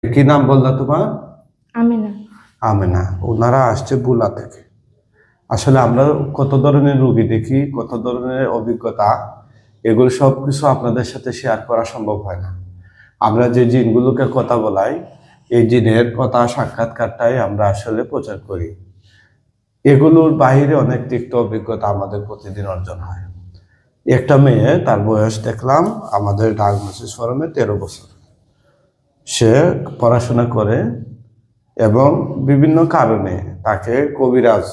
কি নাম বললা তোমার? আমিনা। আমেনা। ওনারা আসছে বুলা থেকে। আসলে আমরা কত ধরনের রোগী দেখি, কত ধরনের অভিজ্ঞতা, এগুলো সবকিছু আপনাদের সাথে শেয়ার করা সম্ভব হয় না। আমরা যে জিনগুলোকে কথা বলাই, এই জিনের কথা সাক্ষাৎকারটাই আমরা আসলে প্রচার করি। এগুলোর বাইরে অনেক তিক্ত অভিজ্ঞতা আমাদের প্রতিদিন অর্জন হয়। একটা মেয়ে, তার বয়স দেখলাম আমাদের ডায়াগনোসিস ফরমে 13 বছর। সে পড়াশোনা করে এবং বিভিন্ন কারণে তাকে কবিরাজ,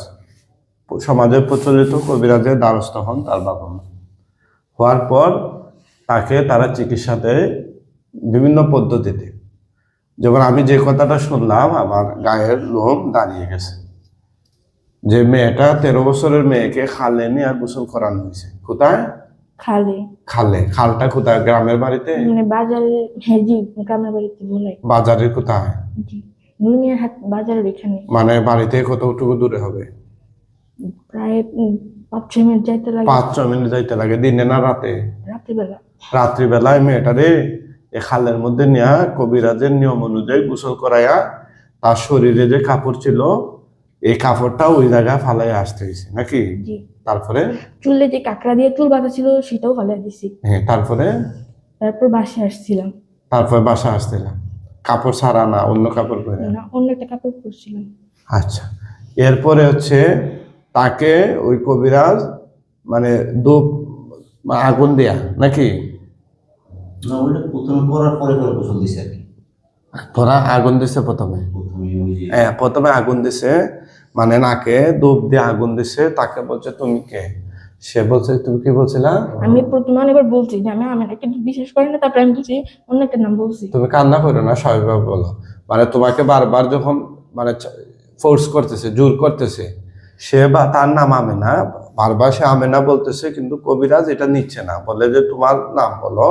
সমাজে প্রচলিত কবিরাজের দ্বারস্থ হন তার বাবা মা। হওয়ার পর তাকে তারা চিকিৎসা দেয় বিভিন্ন পদ্ধতিতে। যখন আমি যে কথাটা শুনলাম, আমার গায়ের লোম দাঁড়িয়ে গেছে। যে মেয়েটা 13 বছরের মেয়েকে খালে নিয়ে আর গোসল করানো হয়েছে। কোথায়? খালে। খালে। খালটা কোথায়? গ্রামের বাড়িতে? মানে বাজারে। হ্যাঁ জি, গ্রামের বাড়িতে বলাই। বাজারের কোথায়? জি, নুরমিয়ার হাট বাজারের এখানে। মানে বাড়িতে কতটুকু দূরে হবে? প্রায় 5-6 মিনিট যাইতে লাগে। 5-6 মিনিট যাইতে লাগে। দিনে না রাতে? রাত্রিবেলা। রাত্রিবেলায় মেয়েটারে এ খালের মধ্যে নিয়ে কবিরাজের নিয়ম অনুযায়ী গোসল করাইয়া তার শরীরে যে কাপড় ছিল এই কাপড়টা ওই জায়গায় ফালাই আসতে হয়েছে নাকি? জি। তারপরে চুলে যে কাঁকড়া দিয়ে চুল বাঁধা ছিল সেটাও ফালাই দিছি। হ্যাঁ, তারপরে তারপর বাসায় আসছিলাম। তারপরে বাসা আসছিলাম। কাপড় ছাড়া না, অন্য কাপড় পরে? না, অন্য একটা কাপড় পরছিলাম। আচ্ছা। এরপরে হচ্ছে তাকে ওই কবিরাজ মানে ধূপ আগুন দেয়া নাকি? না, ওইটা প্রথমে করার পরে পরে গোসল দিছে আর কি। তোরা আগুন দিছে প্রথমে? প্রথমে ওই যে হ্যাঁ, প্রথমে আগুন দিছে, মানে নাকে ধূপ দিয়ে আগুন দিছে। তাকে বলছে তুমি কে? সে বলছে তুমি কি বলছিলা? আমি প্রথমে অনেকবার বলছি যে আমি আমিনাকে বিশ্বাস করি না, তারপরে আমি বলছি অন্য একটা নাম বলছি। তুমি কান্না করো না, স্বাভাবিকভাবে বলো। মানে তোমাকে বারবার যখন মানে ফোর্স করতেছে, জোর করতেছে, সে বা তার নাম আমেনা, বারবার সে আমেনা বলতেছে, কিন্তু কবিরাজ এটা নিচ্ছে না, বলে যে তোমার নাম বলো।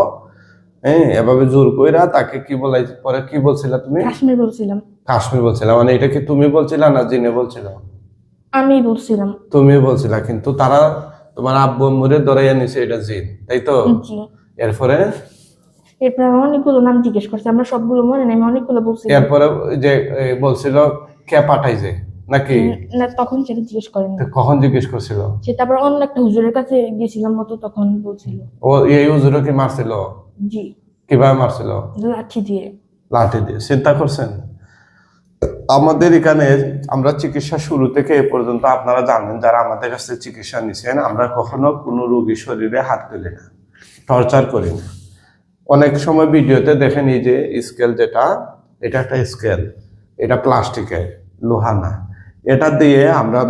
হ্যাঁ, এভাবে জোর কইরা তাকে কি বলাই, পরে কি বলছিলা তুমি? কাশ্মীর বলছিলাম। কাশ্মীর বলছিলা? মানে এটা কি তুমি বলছিলা না জিনে বলছিল? আমি বলছিলাম। তুমি বলছিলা, কিন্তু তারা তোমার আব্বু আম্মুরে ধরাইয়া নিছে এটা জিন, তাই তো? জি। এরপরে এরপর আমার অনেকগুলো নাম জিজ্ঞেস করছে, আমার সবগুলো মনে নেই, আমি অনেকগুলো বলছি। এরপরে যে বলছিল কে পাঠাইছে নাকি? না, তখন সেটা জিজ্ঞেস করেন তো কখন জিজ্ঞেস করছিল? সে। তারপর অন্য একটা হুজুরের কাছে গেছিলাম মতো, তখন বলছিল। ও এই হুজুরে কি মারছিল? জি। কিভাবে মারছিল? লাঠি দিয়ে। লাঠি দিয়ে। চিন্তা করছেন? আমাদের এখানে আমরা চিকিৎসা শুরু থেকে এ পর্যন্ত আপনারা জানেন, যারা আমাদের কাছে চিকিৎসা নিছেন, আমরা কখনো কোনো রোগীর শরীরে হাত তুলি না, টর্চার করি না। অনেক সময় ভিডিওতে দেখেন এই যে স্কেল, যেটা এটা একটা স্কেল, এটা প্লাস্টিকের, লোহা না। এটা দিয়ে আমরা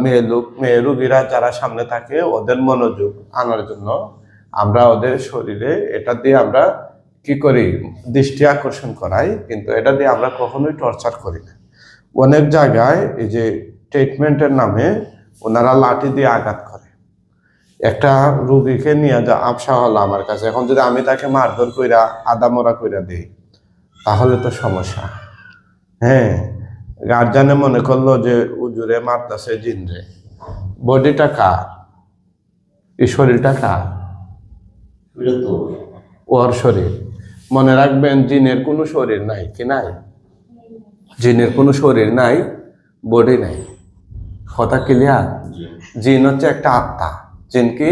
মেয়ে রোগীরা যারা সামনে থাকে ওদের মনোযোগ আনার জন্য আমরা ওদের শরীরে এটা দিয়ে আমরা কি করি, দৃষ্টি আকর্ষণ করাই, কিন্তু এটা দিয়ে আমরা কখনোই টর্চার করি না। অনেক জায়গায় এই যে ট্রিটমেন্টের নামে ওনারা লাঠি দিয়ে আঘাত করে। একটা রুগীকে নিয়ে যা আবসা হলো আমার কাছে, এখন যদি আমি তাকে মারধর কইরা আদামরা কইরা দিই তাহলে তো সমস্যা। হ্যাঁ, গার্জানে মনে করলো যে উজুরে মারতাছে জিনরে। বডিটা কার? এই শরীরটা কার? ওইটা তো ওর শরীর। মনে রাখবেন, জিনের কোনো শরীর নাই, কি নাই? জিনের কোনো শরীর নাই, বডি নাই। কথা ক্লিয়ার? জিন হচ্ছে একটা আত্মা। জিন কি?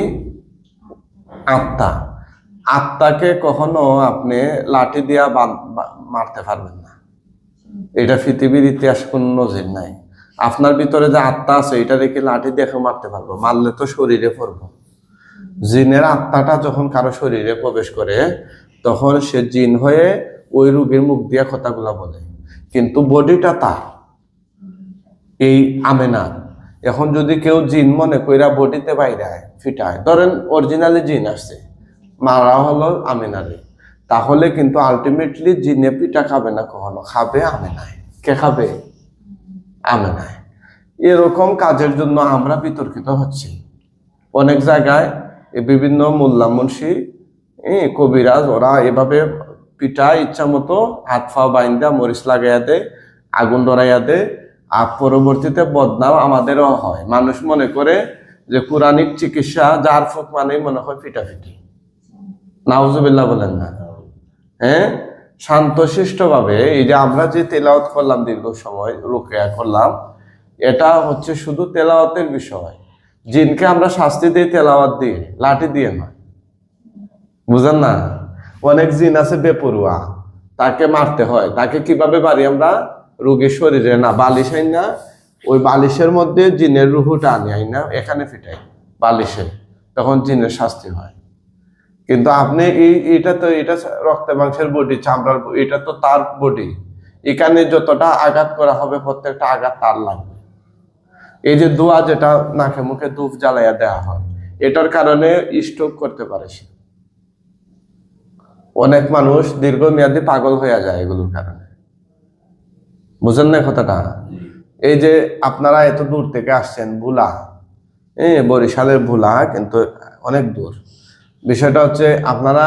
আত্মা। আত্মাকে কখনো আপনি লাঠি দিয়া মারতে পারবেন না। এটা পৃথিবীর ইতিহাস কোনো নজির নাই। আপনার ভিতরে যে আত্মা আছে এটা রেখে লাঠি দেখে মারতে পারবো? মারলে তো শরীরে পড়বো। জিনের আত্মাটা যখন কারো শরীরে প্রবেশ করে তখন সে জিন হয়ে ওই রোগীর মুখ দিয়ে কথাগুলা বলে, কিন্তু বডিটা তার, এই আমেনার। এখন যদি কেউ জিন মনে কইরা বডিতে বাইরে ফিটায়, ধরেন অরিজিনালি জিন আসছে, মারা হলো আমেনারে, তাহলে কিন্তু আলটিমেটলি জিনে পিঠা খাবে না, কখনো খাবে আমেনায়। কে খাবে? আমেনায়। এরকম কাজের জন্য আমরা বিতর্কিত হচ্ছি অনেক জায়গায়। বিভিন্ন মোল্লা মুন্সি, কবিরাজ, ওরা এভাবে পিঠায় ইচ্ছা মতো হাত পা বাইন্দা মরিচ লাগাইয়া দেয়, আগুন ধরাইয়া দেয়, আর পরবর্তীতে বদনাম আমাদেরও হয়। মানুষ মনে করে যে কোরআনিক চিকিৎসা যার ফুক মানেই মনে হয় পিটাপিটি। নাউজুবিল্লাহ বলেন না? হ্যাঁ, শান্তশিষ্টভাবে এই যে আমরা যে তেলাওয়াত করলাম দীর্ঘ সময় রুকিয়া করলাম, এটা হচ্ছে শুধু তেলাওয়াতের বিষয়। জিনকে আমরা শাস্তি দিই তেলাওয়াত দিয়ে, লাঠি দিয়ে নয়। বুঝেন না? অনেক জিন আছে বেপরুয়া, তাকে মারতে হয়। তাকে কিভাবে মারি আমরা? রোগীর শরীরে না বালিশ আই না, ওই বালিশের মধ্যে জিনের রুহুটা আনি আই না, এখানে ফিটাই বালিশে, তখন জিনের শাস্তি হয়। কিন্তু আপনি এটা রক্ত মাংসের বডি, চামড়ার, এটা তো তার বডি, এখানে যতটা আঘাত করা হবে প্রত্যেকটা আঘাত তার লাগবে। এই যে দোয়া যেটা নাকে মুখে ধূপ জ্বালাইয়া দেওয়া হয়, এটার কারণে স্ট্রোক করতে পারে সে। অনেক মানুষ দীর্ঘমেয়াদী পাগল হয়ে যায় এগুলোর কারণে। বুঝেন না কথাটা? এই যে আপনারা এত দূর থেকে আসছেন, ভোলা, বরিশালের ভোলা কিন্তু অনেক দূর। বিষয়টা হচ্ছে আপনারা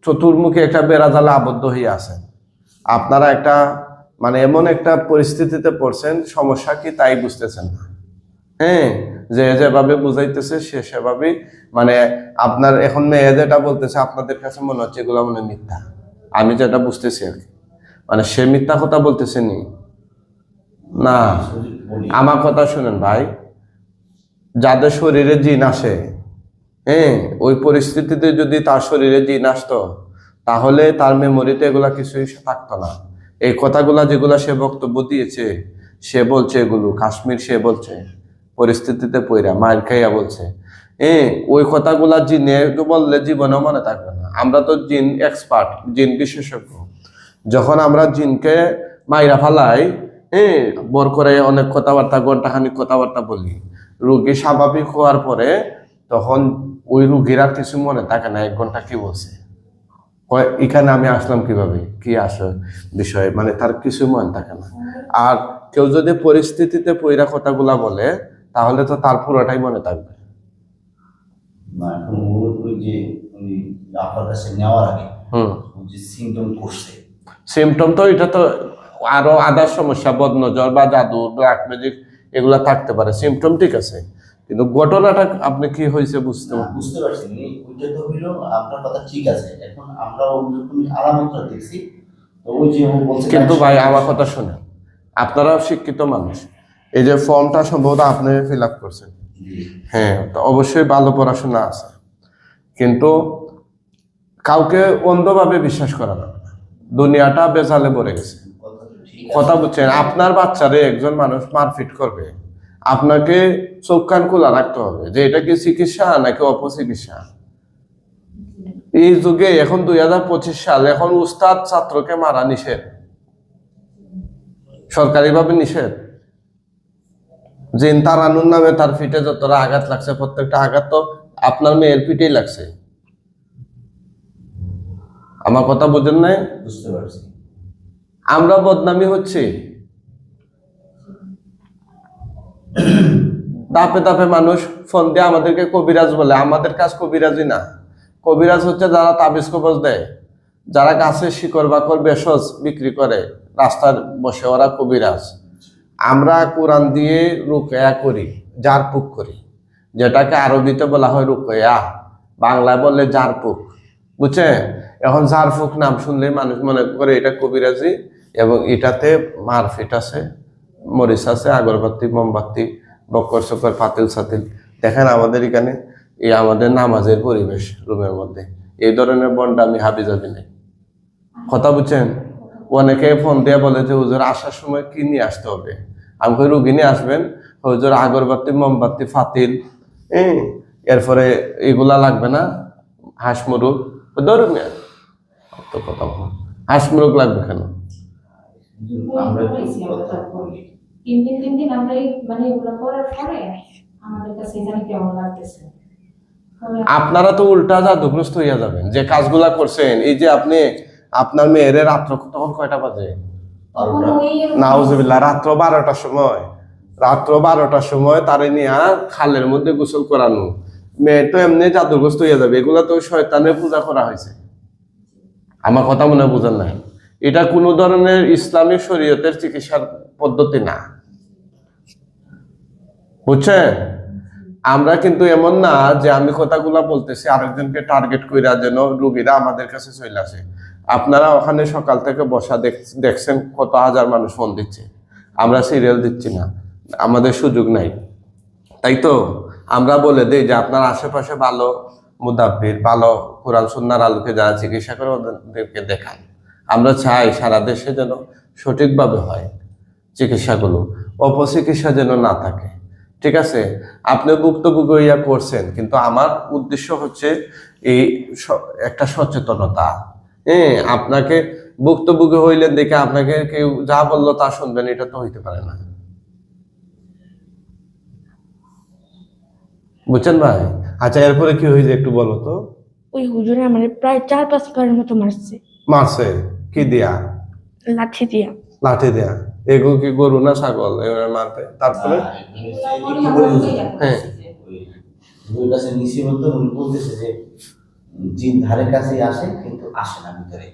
চতুর্মুখী একটা বেড়াজালে আবদ্ধ হয়ে আছেন। আপনারা একটা মানে এমন একটা পরিস্থিতিতে পড়ছেন, সমস্যা কি তাই বুঝতেছেন না। যে যেভাবে বুঝাইতেছে সে সেভাবেই, মানে আপনার এখন মেয়ে যেটা বলতেছে আপনাদের কাছে মনে হচ্ছে এগুলো মনে মিথ্যা। আমি যেটা বুঝতেছি আর কি, মানে সে মিথ্যা কথা বলতেছে নি না। আমার কথা শুনেন ভাই, যাদের শরীরে জিন আসে, ওই পরিস্থিতিতে যদি তার শরীরে জিন আসতো, তাহলে তার মেমোরিতে এগুলা কিছুই থাকতো না। এই কথাগুলা যেগুলা সে বক্তব্য দিয়েছে, সে বলছে এগুলো কাশ্মীর, সে বলছে পরিস্থিতিতে পইরা মায়ের খাইয়া বলছে। ওই কথাগুলা জিনে বললে জীবনেও মনে থাকবে না। আমরা তো জিন এক্সপার্ট, জিন বিশেষজ্ঞ। যখন আমরা জিনকে মাইরা ফালাই, বর করে অনেক কথাবার্তা, ঘন্টাখানিক কথাবার্তা বলি, রুগী স্বাভাবিক হওয়ার পরে তখন ওই রুগীর আর কিছু মনে থাকে না। 1 ঘন্টা কি বলছে, এখানে আমি আসলাম কিভাবে, কি আসে বিষয়, মানে তার কিছু মনে থাকে না। আর কেউ যদি পরিস্থিতিতে পইরা কথাগুলা বলে, তাহলে তো তার পুরোটাই মনে থাকবে। না এখন ওই যে আপনার কাছে নেওয়ার আগে যে সিমটম করছে, সিমটম তো এটা তো আরো আদার সমস্যা, বদনজর বা জাদু, ব্ল্যাক ম্যাজিক এগুলা থাকতে পারে। সিমটম ঠিক আছে, কিন্তু ঘটনাটা আপনি কি হয়েছে বুঝতে পারছেন। ওইটা তো হইলো আপনার কথা ঠিক আছে। এখন আমরা যখন আলামতটা দেখছি, তো ওই যে ও বলছে, কিন্তু ভাই আমার কথা শুনেন, আপনারা শিক্ষিত মানুষ, এই যে ফর্মটা সম্ভবত আপনি ফিল আপ করছেন, তো অবশ্যই ভালো পড়াশোনা আছে, কিন্তু কাউকে অন্ধভাবে বিশ্বাস করা যাবে না। দুনিয়াটা বেজালে ভরে গেছে। কথা বুঝছেন? আপনার বাচ্চারে একজন মানুষ মারপিট করবে, আপনাকে চোখ কান খোলা রাখতে হবে যে এটা কি চিকিৎসা নাকি অপচিকিৎসা। এই যুগে এখন 2025 সাল, এখন উস্তাদ ছাত্রকে মারা নিষেধ, সরকারিভাবে নিষেধ। জিন তারানুর নামে তার পিঠে যতটা আঘাত লাগছে, প্রত্যেকটা আঘাত তো আপনার মেয়ের পিঠেই লাগছে। আমার কথা বুঝেন নাই? বুঝতে পারছি। আমরা বদনামি হচ্ছে, ধাপে ধাপে মানুষ ফোন দিয়ে আমাদেরকে কবিরাজ বলে। আমাদের কাজ কবিরাজি না। কবিরাজ হচ্ছে যারা তাবিজ কবজ দেয়, যারা গাছের শিকড় বাকড় ভেষজ বিক্রি করে রাস্তার বসে, ওরা কবিরাজ। আমরা কোরআন দিয়ে রুকিয়া করি, ঝাড়ফুঁক করি, যেটাকে আরবিতে বলা হয় রুকিয়া, বাংলায় বললে ঝাড়ফুঁক। বুঝছেন? এখন ঝাড়ফুঁক নাম শুনলে মানুষ মনে করে এটা কবিরাজি, এবং এটাতে মারফিট আছে, মরিচ আছে, আগরবাতি, মোমবাতি, বক্কর সকর, পাতিল সাতিল। দেখেন আমাদের এখানে এই আমাদের নামাজের পরিবেশ রুমের মধ্যে এই ধরনের বন্ডামি হাবিজাবি নেই। কথা বুঝছেন? অনেকে ফোন দিয়ে বলে যে হুজুর আসার সময় কি নিয়ে আসতে হবে। আমি কই রুগী নিয়ে আসবেন, হুজুর আগরবাতি, মোমবাতি, ফাতিল, এরপরে এগুলা লাগবে না, হাঁস মুরগ ধরুন, তো কথা বল, হাঁস মুরগ লাগবে কেন? আমরা তিন দিন আমরা মানে এগুলো করার পরে আমাদের কাছে জানি কেমন লাগতেছে। আপনারা তো উল্টা জাদুগ্রস্ত হইয়া যাবেন যে কাজগুলা করছেন। এই যে আপনি আপনার মেয়ের রাত্র তখন কয়টা বাজে? নাউজুবিল্লাহ, রাত্র 12টার সময়, রাত্র 12টার সময় তারে নিয়ে খালের মধ্যে গোসল করানো। মেয়ে তো এমনি জাদুগ্রস্ত হইয়া যাবে। এগুলা তো শয়তানের পূজা করা হয়েছে। আমার কথা মনে বুঝেন না? এটা কোনো ধরনের ইসলামী শরীয়তের চিকিৎসার পদ্ধতি না। বুঝছেন? আমরা কিন্তু এমন না যে আমি কথাগুলা বলতেছি আরেকজনকে টার্গেট কইরা যেন রোগীরা আমাদের কাছে চলে আসে। আপনারা ওখানে সকাল থেকে বসা দেখছেন কত হাজার মানুষ ফোন দিচ্ছে, আমরা সিরিয়াল দিচ্ছি না, আমাদের সুযোগ নাই, তাই তো? আমরা বলে দিই যে আপনার আশেপাশে ভালো মুদাব্বির, ভালো কোরআন সুন্নাহর আলোকে যারা চিকিৎসা করে ওদেরকে দেখান। আমরা চাই সারা দেশে যেন সঠিকভাবে হয় চিকিৎসাগুলো, অপচিকিৎসা যেন না থাকে। ঠিক আছে, আপনি ভুক্তভোগী হইয়া করছেন, কিন্তু আমার উদ্দেশ্য হচ্ছে এই একটা সচেতনতা। হ্যাঁ, আপনাকে ভুক্তভোগী হইলেন দেখে আপনাকে কেউ যা বললো তা শুনবেন, এটা তো হইতে পারে না। বুঝছেন ভাই? আচ্ছা, এরপরে কি হয়েছে একটু বলো তো। ওই হুজুরে আমার প্রায় 4-5 বারের মতো মারছে। মারছে কি দিয়া? লাঠি দিয়া। লাঠি দিয়া? এগুলো কি গরু না ছাগল এভাবে মারবে? তারপরে হ্যাঁ, ওই কাছে নিচে বলতে উনি বলতেছে যে জিন ধারে কাছে আসে কিন্তু আসে না ভিতরে।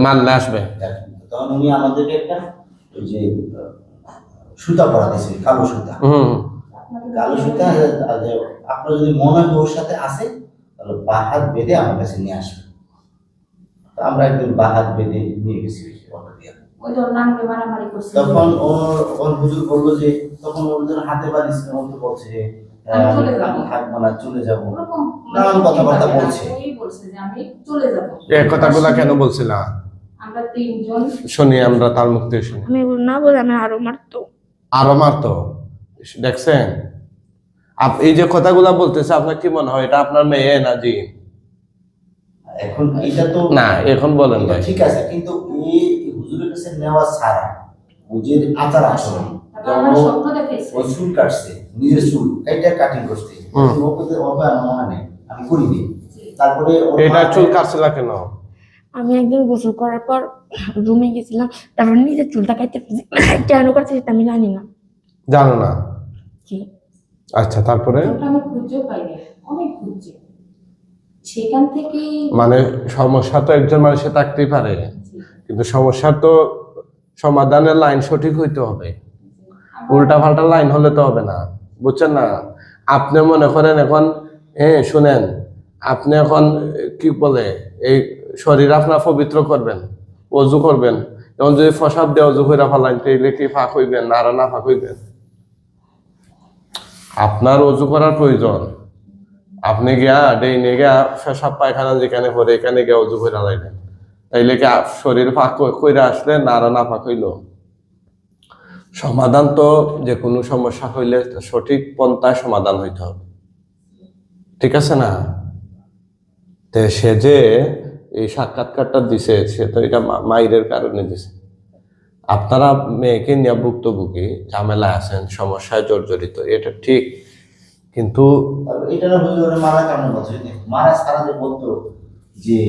মারলে আসবে। তখন উনি আমাদেরকে একটা ওই যে সুতা পরা দিয়েছে, কালো সুতা। কালো সুতা, আপনার যদি মনে হয় ওর সাথে আসে তাহলে বা হাত বেঁধে আমার কাছে নিয়ে আসবে। তো আমরা একদিন বা হাত বেঁধে নিয়ে গেছি অটো দিয়ে। ওই তো নামকে মারামারি করছে। তখন ওর হুজুর বললো যে, তখন ওর জন্য হাতে বাড়িছে, ও তো বলছে যে আমি থাকবো না, চলে যাবো, নানান কথাবার্তা বলছে। ওই বলছে যে আমি চলে যাবো। এই কথাগুলা কেন বলছিলা? আমরা 3 জন শুনি, আমরা তার মুখ থেকে শুনি। আমি এগুলো না বলে আমি আরো মারতো। আরো মারতো? দেখছেন এই যে কথাগুলা বলতেছে, আপনার কি মনে হয় এটা আপনার মেয়ে না জিন? এখন এটা তো না, এখন বলেন ভাই। ঠিক আছে, কিন্তু এই হুজুরের কাছে নেওয়া ছাড়া হুজুর আচার আচরণ, আমরা স্বপ্ন দেখাইছি। ওই চুল কাটছে, নিজের চুল এটা কাটিং করছে, আমার মনে নেই, আমি করিনি। তারপরে এটা চুল কাটছিলা কেন? আমি একদিন গোসল করার পর রুমে গেছিলাম, তারপর নিজের চুলটা কাটতে কেন করছে সেটা আমি জানি না। জানো না? কি? আচ্ছা, তারপরে? ওটা আমি খুঁজেও পাইনি, অনেক খুঁজছি। সেখান থেকে মানে সমস্যা তো একজন মানুষে থাকতেই পারে, কিন্তু সমস্যার তো সমাধানের লাইন সঠিক হইতে হবে, উল্টা পাল্টা লাইন হলে তো হবে না। বুঝছেন না? আপনি মনে করেন এখন, শুনেন, আপনি এখন কি বলে এই শরীর আপনার পবিত্র করবেন, অজু করবেন, এখন যদি ফসাদ দিয়ে অজু করে ফেলান তাইলে কি ফাঁক হইবেন না আর না ফাঁক হইবেন? আপনার অজু করার প্রয়োজন। আপনি গিয়া ডেইনে গিয়া পেশাব পায়খানা যেখানে পড়ে এখানে গিয়া অজু করে লাইবেন, তাইলে কি শরীর ফাঁক কইরা আসলে না আর না ফাঁক হইল? সমাধান তো যে কোনো সমস্যা হইলে সঠিক পন্থায় সমাধান হইতে হবে, ঠিক আছে না? তো সে যে এই সাক্ষাৎকারটা দিছে, সে তো এটা মাইরের কারণে দিছে। আপনারা মেয়েকে নিয়ে ভুক্তভোগী, ঝামেলা আছেন, সমস্যায় জর্জরিত, এটা ঠিক, কিন্তু এটা না হুজুর মারা কেমন বলছে, মারা সারা যে বলতো যে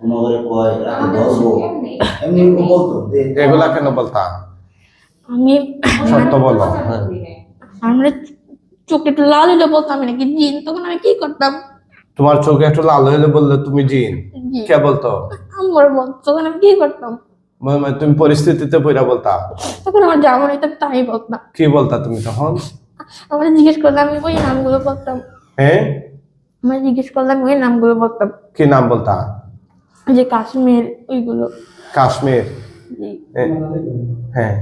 কোনো করে কয় রাতে ধরবো, এমনি বলতো। এগুলা কেন বলতা? আমি সত্য বলো। হ্যাঁ, আমরা চোখে একটু লাল হলে বলতাম আমি নাকি জিন, তখন আমি কি করতাম? তোমার চোখে একটু লাল হইলে বললে তুমি জিন? জি। কে বলতো? আমার বলতো, তখন আমি কি করতাম? তুমি পরিস্থিতিতে পইরা বলতা? তখন আমার যেমন হইতো তাই বলতাম। কি বলতা তুমি তখন? আমার জিজ্ঞেস করলাম আমি ওই নামগুলো বলতাম। হ্যাঁ, আমার জিজ্ঞেস করলাম ওই নামগুলো বলতাম, কি নাম বলতা? যে কাশ্মীর ওইগুলো। কাশ্মীর? জি। হ্যাঁ,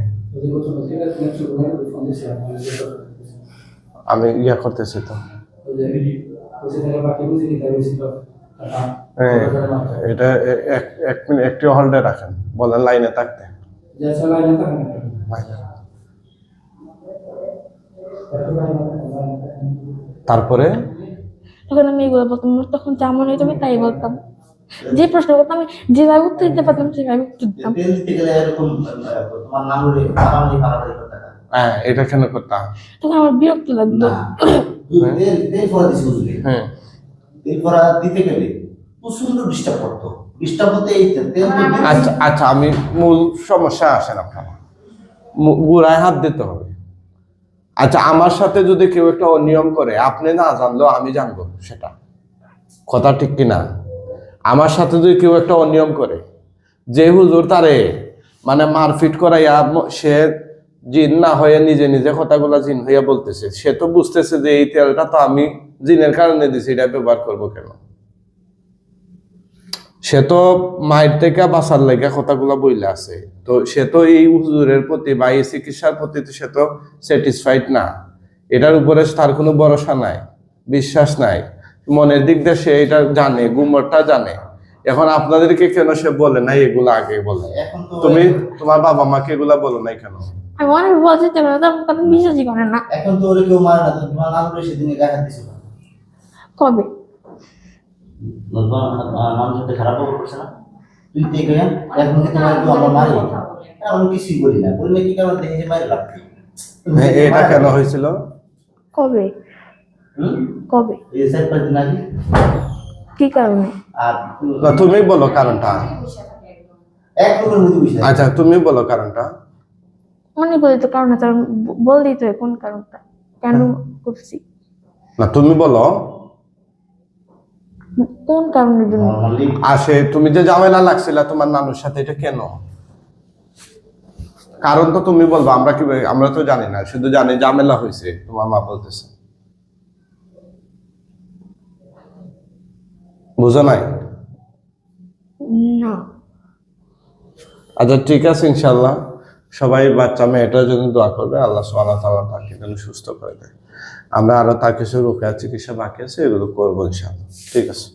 আমি ইয়া করতেছি তো। হ্যাঁ, এটা এক মিনিট একটু হোল্ডে রাখেন, বলেন লাইনে থাকতে। তারপরে তখন আমি এগুলো বলতাম, তখন যেমন হইতো আমি তাই বলতাম, যে প্রশ্ন করতাম আমি যেভাবে উত্তর দিতে পারতাম সেভাবে উত্তর দিতাম। তেল দিতে গেলে এরকম তোমার নাম বলে মারামারি মারামারি করতে হয়। হ্যাঁ, এটা কেন করতাম? তখন আমার বিরক্ত লাগতো। না, তেল ফোড়া দিছে হুজুরে। হ্যাঁ, তেল ফোড়া দিতে গেলে প্রচন্ড ডিস্টার্ব করতো। ডিস্টার্ব হতে এই তেল আচ্ছা আচ্ছা, আমি মূল সমস্যা আসেন আপনার, গুড়ায় হাত দিতে হবে। আচ্ছা, আমার সাথে যদি কেউ একটা অনিয়ম করে, আপনি না জানলেও আমি জানবো, সেটা কথা ঠিক কিনা? আমার সাথে যদি কেউ একটা অনিয়ম করে, যে হুজুর তারে মানে মারপিট করাইয়া সে জিন না হয়ে নিজে নিজে কথাগুলা জিন হইয়া বলতেছে, সে তো বুঝতেছে যে এই তেলটা তো আমি জিনের কারণে দিছি, এটা ব্যবহার করবো কেন? সে তো মায়ের থেকে বাঁচার লেগে কথাগুলো বইলে আছে, তো সে তো এই হুজুরের প্রতি বা এই চিকিৎসার প্রতি তো সে তো স্যাটিসফাইড না, এটার উপরে তার কোনো ভরসা নাই, বিশ্বাস নাই, মনের দিক দিয়ে সে এটা জানে, গুমরটা জানে। এখন আপনাদেরকে কেন সে বলে নাই এগুলো আগে বলে? এখন তো তুমি তোমার বাবা মাকে এগুলা বলো নাই কেন? আমি অনেক বলছি তো কথা বিশ্বাসই করে না। এখন তো ওরে কেউ মারে না, তো তোমার নানুরে সেদিনে গায়ে হাত দিছিল, কবে? মানুষের সাথে খারাপ ব্যবহার করছে না, তুই দেখে এখন কি তোমার তো আমরা মারি এখন কিছুই বলি না, বললে কি কারণ দেখে মারি লাগবে। এটা কেন হয়েছিল? কবে? কবে? এই 4-5 দিন আগে। কি কারণে? আর না, তুমি বলো কারণটা। এক রকমের মধ্যে বিষয় আচ্ছা তুমি বলো কারণটা। মনে করি তো কারণ আছে, বললেই তো কোন কারণটা, কেন করছি, না তুমি বলো কোন কারণের জন্য। নরমালি আসে তুমি যে ঝামেলা লাগছিল তোমার নানুর সাথে, এটা কেন? কারণ তো তুমি বলবো, আমরা কি আমরা তো জানি না, শুধু জানি ঝামেলা হয়েছে, তোমার মা বলতেছে। বুঝো নাই? না। আচ্ছা ঠিক আছে, ইনশাল্লাহ সবাই বাচ্চা মেয়েটার জন্য দোয়া করবে, আল্লাহ সুবহানাহু ওয়া তাআলা তাকে যেন সুস্থ করে দেয়। আমরা আরো তার কিছু রোকেয়া চিকিৎসা বাকি আছে, এগুলো করবো ইনশাল্লাহ। ঠিক আছে।